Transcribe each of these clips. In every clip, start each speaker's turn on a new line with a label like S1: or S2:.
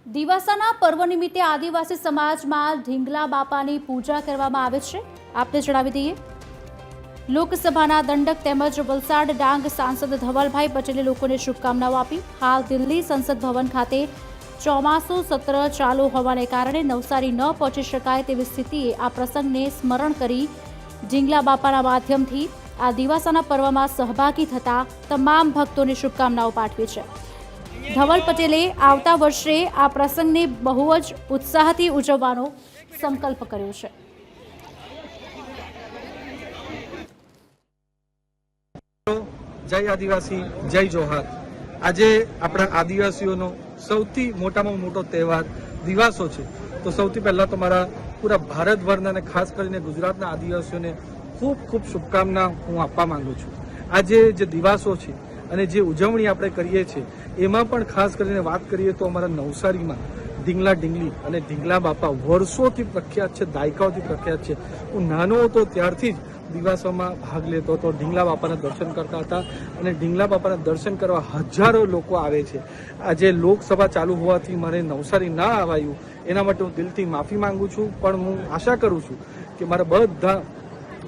S1: દિવાસાના પર્વ નિમિત્તે આદિવાસી સમાજમાં ઢીંગલા બાપાની પૂજા કરવામાં આવે છે। આપને જણાવી દઈએ, લોકસભાના દંડક તેમજ વલસાડ ડાંગ સાંસદ ધવલભાઈ પટેલે લોકોને શુભકામનાઓ આપી। હાલ દિલ્હી સંસદ ભવન ખાતે ચોમાસુ સત્ર ચાલુ હોવાને કારણે નવસારી ન પહોંચી શકાય તેવી સ્થિતિએ આ પ્રસંગને સ્મરણ કરી ઢીંગલા બાપાના માધ્યમથી આ દિવાસાના પર્વમાં સહભાગી થતા તમામ ભક્તોને શુભકામનાઓ પાઠવી છે। ધવલ પટેલે આવતા વર્ષે આ પ્રસંગને બહુ જ ઉત્સાહથી ઉજવવાનો સંકલ્પ કર્યો છે।
S2: જય આદિવાસી, જય જોહાર। આજે આપણા આદિવાસીઓનો સૌથી મોટામાં મોટો તહેવાર દિવાસો છે। તો સૌથી પહેલા તો મારા પૂરા ભારતભરના અને ખાસ કરીને ગુજરાતના આદિવાસીઓને ખૂબ ખૂબ શુભકામના હું આપવા માંગુ છું। આજે જે દિવાસો છે અને જે ઉજવણી આપણે કરીએ છીએ એમાં પણ ખાસ કરીને વાત કરીએ તો અમારા નવસારીમાં ઢીંગલા ઢીંગલી અને ઢીંગલા બાપા વર્ષોથી પ્રખ્યાત છે, દાયકાઓથી પ્રખ્યાત છે। હું નાનો હતો ત્યારથી જ દિવાસોમાં ભાગ લેતો હતો, ઢીંગલા બાપાના દર્શન કરતા હતા અને ઢીંગલા બાપાના દર્શન કરવા હજારો લોકો આવે છે। આજે લોકસભા ચાલુ હોવાથી મારે નવસારી ના આવાયું એના માટે હું દિલથી માફી માંગુ છું, પણ હું આશા કરું છું કે મારા બધા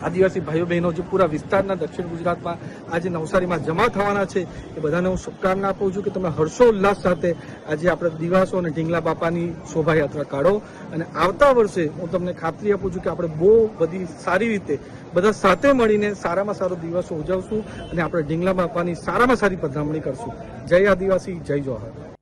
S2: આદિવાસી ભાઈઓ બહેનો જે પૂરા વિસ્તારના દક્ષિણ ગુજરાતમાં આજે નવસારીમાં જમા થવાના છે એ બધાને હું શુભકામના આપું છું કે તમે હર્ષોલ્લાસ સાથે આજે આપણે દિવાસો અને ઢીંગલા બાપાની શોભાયાત્રા કાઢો અને આવતા વર્ષે હું તમને ખાતરી આપું છું કે આપણે બહુ બધી સારી રીતે બધા સાથે મળીને સારામાં સારો દિવસો ઉજવશું અને આપણે ઢીંગલા બાપાની સારામાં સારી પધરામણી કરશું। જય આદિવાસી, જય જોહાર।